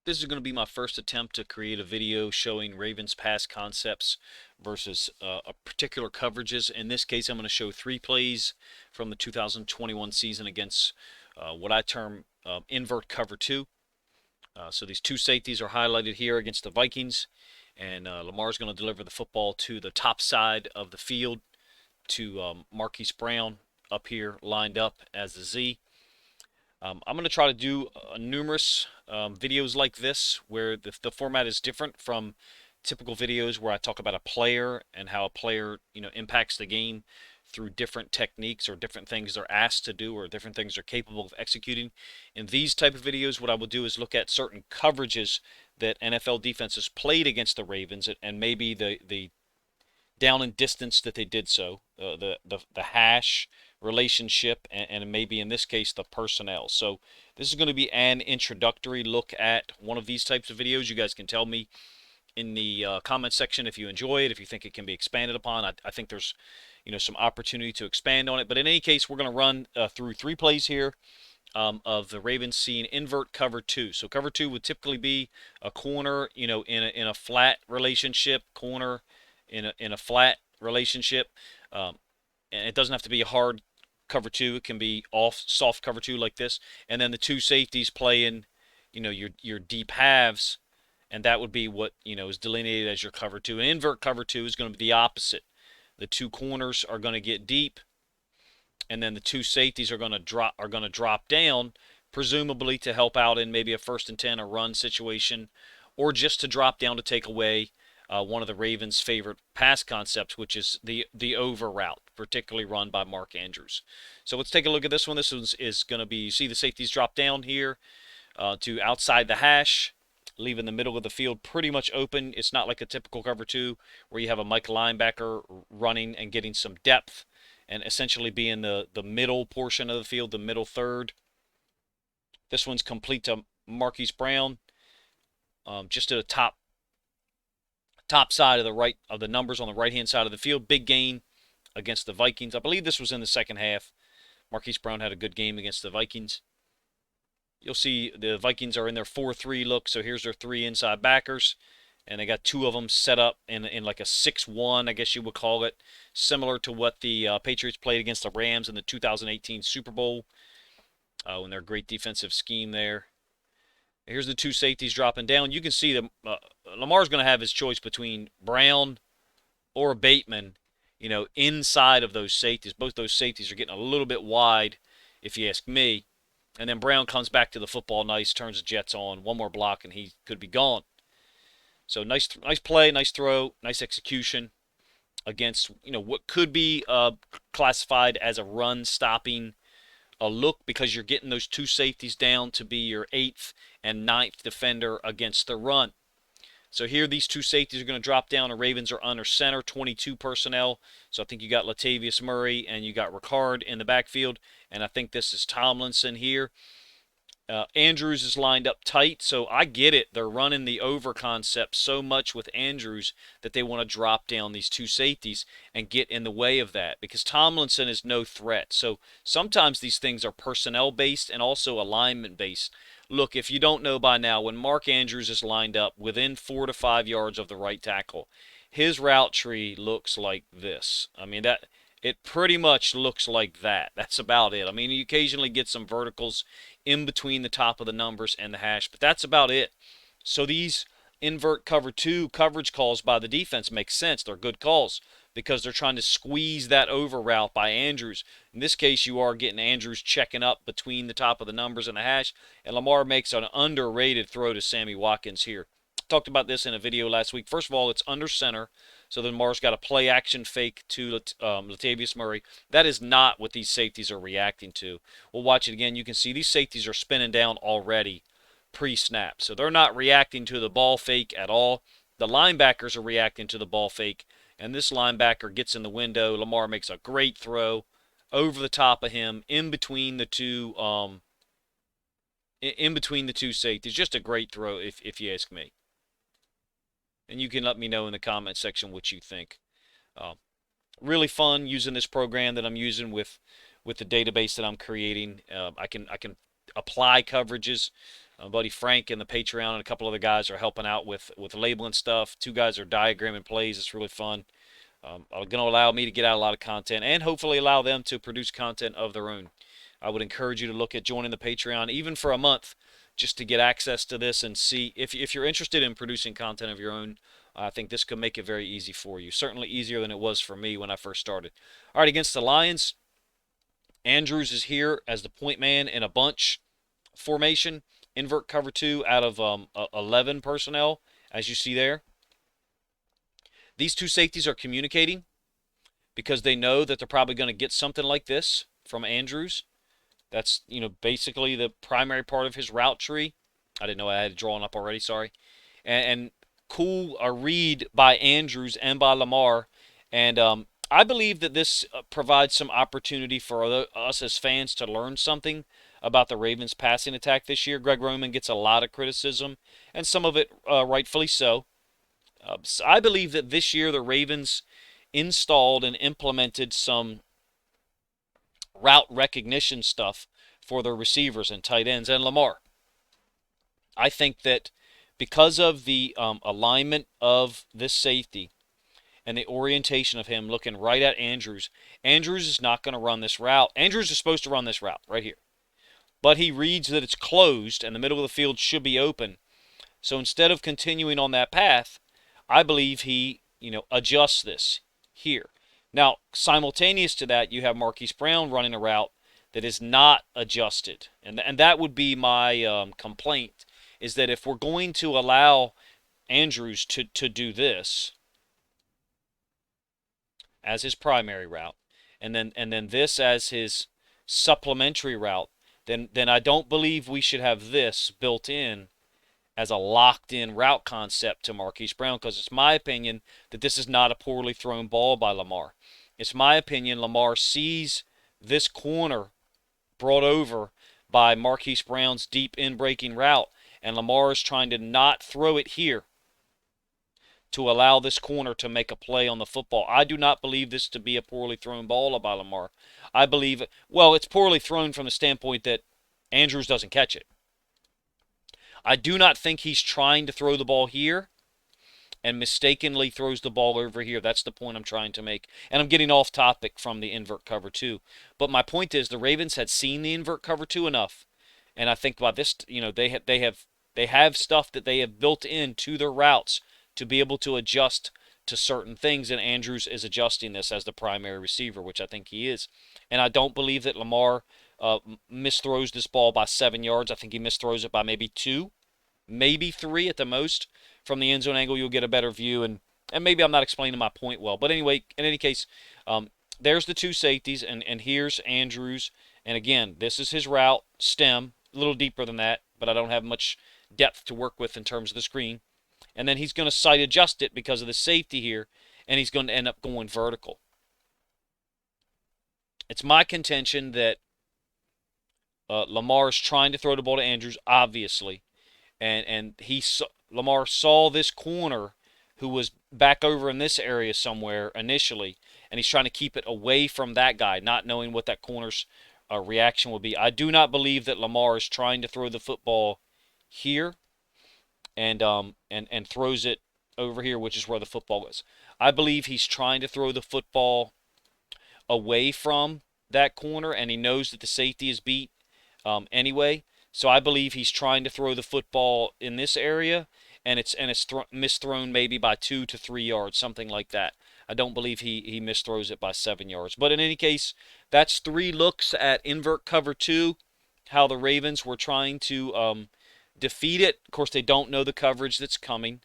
This is going to be my first attempt to create a video showing Ravens pass concepts versus a particular coverages. In this case, I'm going to show 3 plays from the 2021 season against what I term invert cover 2. So these 2 safeties are highlighted here against the Vikings, and Lamar's going to deliver the football to the top side of the field to Marquise Brown up here lined up as a Z. I'm going to try to do numerous videos like this where the format is different from typical videos where I talk about a player and how a player impacts the game through different techniques or different things they're asked to do or different things they're capable of executing. In these type of videos, what I will do is look at certain coverages that NFL defenses played against the Ravens and maybe the down and distance that they did so, the hash relationship, and maybe in this case the personnel. So this is going to be an introductory look at one of these types of videos. You guys can tell me in the comment section if you enjoy it, if you think it can be expanded upon. I think there's some opportunity to expand on it. But in any case, we're going to run through 3 plays here of the Ravens seeing invert cover 2. So cover 2 would typically be a corner, in a flat relationship, corner in a flat relationship, and it doesn't have to be a hard cover 2. It can be off soft cover 2 like this, and then the 2 safeties playing, your deep halves, and that would be what is delineated as your cover 2. An invert cover 2 is going to be the opposite. The 2 corners are going to get deep, and then the 2 safeties are going to drop down, presumably to help out in maybe a 1st and 10 a run situation, or just to drop down to take away one of the Ravens' favorite pass concepts, which is the over route, particularly run by Mark Andrews. So let's take a look at this one. This one is going to be, you see the safeties drop down here to outside the hash, leaving the middle of the field pretty much open. It's not like a typical cover 2 where you have a Mike linebacker running and getting some depth and essentially being the middle portion of the field, the middle third. This one's complete to Marquise Brown, just to the top side of the numbers on the right hand side of the field. Big gain against the Vikings. I believe this was in the second half. Marquise Brown had a good game against the Vikings. You'll see the Vikings are in their 4-3 look. So here's their 3 inside backers, and they got 2 of them set up in like a 6-1, I guess you would call it, similar to what the Patriots played against the Rams in the 2018 Super Bowl when their great defensive scheme there. Here's the 2 safeties dropping down. You can see that Lamar's going to have his choice between Brown or Bateman, inside of those safeties. Both those safeties are getting a little bit wide, if you ask me. And then Brown comes back to the football nice, turns the Jets on. One more block, and he could be gone. So nice play, nice throw, nice execution against, what could be classified as a run-stopping a look, because you're getting those 2 safeties down to be your 8th and 9th defender against the run. So here these 2 safeties are going to drop down. The Ravens are under center, 22 personnel. So I think you got Latavius Murray and you got Ricard in the backfield. And I think this is Tomlinson here. Andrews is lined up tight, so I get it. They're running the over concept so much with Andrews that they want to drop down these 2 safeties and get in the way of that, because Tomlinson is no threat. So sometimes these things are personnel based and also alignment based. Look, if you don't know by now, when Mark Andrews is lined up within 4 to 5 yards of the right tackle, his route tree looks like this. I mean, it pretty much looks like that. That's about it. I mean, you occasionally get some verticals in between the top of the numbers and the hash, but that's about it. So these invert cover 2 coverage calls by the defense make sense. They're good calls because they're trying to squeeze that over route by Andrews. In this case, you are getting Andrews checking up between the top of the numbers and the hash, and Lamar makes an underrated throw to Sammy Watkins here. Talked about this in a video last week. First of all, it's under center, so then Lamar's got a play action fake to Latavius Murray. That is not what these safeties are reacting to. We'll watch it again. You can see these safeties are spinning down already pre-snap. So they're not reacting to the ball fake at all. The linebackers are reacting to the ball fake, and this linebacker gets in the window. Lamar makes a great throw over the top of him, in between the two safeties. Just a great throw, if you ask me. And you can let me know in the comment section what you think. Really fun using this program that I'm using with the database that I'm creating. I can apply coverages buddy Frank and the Patreon and a couple other guys are helping out with labeling stuff. Two guys are diagramming plays. It's really fun. Going to allow me to get out a lot of content and hopefully allow them to produce content of their own. I would encourage you to look at joining the Patreon, even for a month, just to get access to this and see if you're interested in producing content of your own. I think this could make it very easy for you. Certainly easier than it was for me when I first started. All right, against the Lions, Andrews is here as the point man in a bunch formation, invert cover 2 out of 11 personnel, as you see there. These two safeties are communicating because they know that they're probably going to get something like this from Andrews. That's, basically the primary part of his route tree. I didn't know I had it drawn up already, sorry. And cool, a read by Andrews and by Lamar. And I believe that this provides some opportunity for us as fans to learn something about the Ravens' passing attack this year. Greg Roman gets a lot of criticism, and some of it rightfully so. So I believe that this year the Ravens installed and implemented some route recognition stuff for their receivers and tight ends and Lamar. I think that because of the alignment of this safety and the orientation of him looking right at Andrews, Andrews is not going to run this route. Andrews is supposed to run this route right here. But he reads that it's closed and the middle of the field should be open. So instead of continuing on that path, I believe he, adjusts this here. Now, simultaneous to that, you have Marquise Brown running a route that is not adjusted. And that would be my complaint, is that if we're going to allow Andrews to do this as his primary route, and then this as his supplementary route, then I don't believe we should have this built in as a locked-in route concept to Marquise Brown, because it's my opinion that this is not a poorly thrown ball by Lamar. It's my opinion Lamar sees this corner brought over by Marquise Brown's deep in-breaking route, and Lamar is trying to not throw it here to allow this corner to make a play on the football. I do not believe this to be a poorly thrown ball by Lamar. I believe, it's poorly thrown from the standpoint that Andrews doesn't catch it. I do not think he's trying to throw the ball here and mistakenly throws the ball over here. That's the point I'm trying to make. And I'm getting off topic from the invert cover 2. But my point is the Ravens had seen the invert cover 2 enough. And I think by this, they have stuff that they have built into their routes to be able to adjust to certain things. And Andrews is adjusting this as the primary receiver, which I think he is. And I don't believe that Lamar misthrows this ball by 7 yards. I think he misthrows it by maybe 2, maybe 3 at the most. From the end zone angle, you'll get a better view, and maybe I'm not explaining my point well. But anyway, in any case, there's the two safeties, and here's Andrews. And again, this is his route, stem, a little deeper than that, but I don't have much depth to work with in terms of the screen. And then he's going to sight adjust it because of the safety here, and he's going to end up going vertical. It's my contention that Lamar is trying to throw the ball to Andrews, obviously, and Lamar saw this corner who was back over in this area somewhere initially, and he's trying to keep it away from that guy, not knowing what that corner's reaction will be. I do not believe that Lamar is trying to throw the football here and throws it over here, which is where the football is. I believe he's trying to throw the football away from that corner, and he knows that the safety is beat anyway. So I believe he's trying to throw the football in this area, and it's misthrown maybe by 2 to 3 yards, something like that. I don't believe he misthrows it by 7 yards. But in any case, that's 3 looks at invert cover 2, how the Ravens were trying to defeat it. Of course, they don't know the coverage that's coming.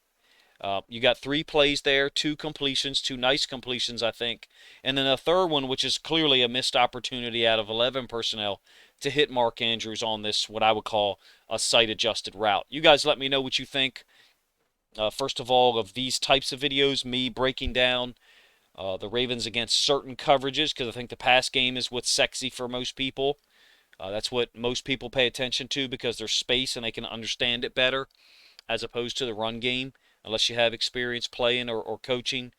You got 3 plays there, 2 completions, 2 nice completions, I think. And then a third one, which is clearly a missed opportunity out of 11 personnel to hit Mark Andrews on this, what I would call a sight-adjusted route. You guys let me know what you think, first of all, of these types of videos, me breaking down the Ravens against certain coverages, because I think the pass game is what's sexy for most people. That's what most people pay attention to because there's space and they can understand it better as opposed to the run game. Unless you have experience playing or coaching,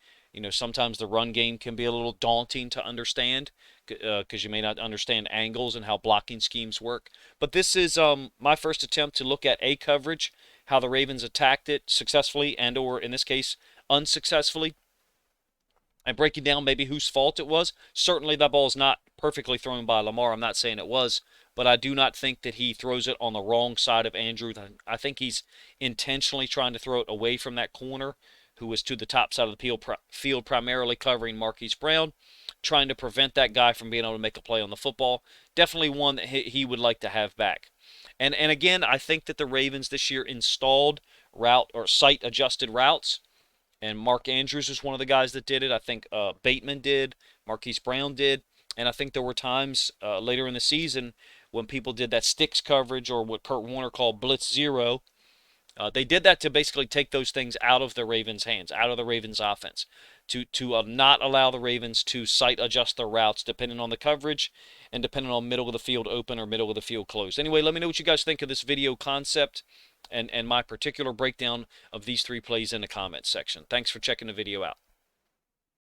sometimes the run game can be a little daunting to understand because you may not understand angles and how blocking schemes work. But this is my first attempt to look at a coverage, how the Ravens attacked it successfully and or in this case unsuccessfully, and breaking down maybe whose fault it was. Certainly that ball is not perfectly thrown by Lamar. I'm not saying it was, but I do not think that he throws it on the wrong side of Andrews. I think he's intentionally trying to throw it away from that corner, who was to the top side of the field primarily covering Marquise Brown, trying to prevent that guy from being able to make a play on the football. Definitely one that he would like to have back. And again, I think that the Ravens this year installed route or site adjusted routes, and Mark Andrews was one of the guys that did it. I think Bateman did, Marquise Brown did, and I think there were times later in the season when people did that sticks coverage, or what Kurt Warner called blitz zero. They did that to basically take those things out of the Ravens' hands, out of the Ravens' offense, to not allow the Ravens to site adjust their routes depending on the coverage and depending on middle of the field open or middle of the field closed. Anyway, let me know what you guys think of this video concept and my particular breakdown of these three plays in the comments section. Thanks for checking the video out.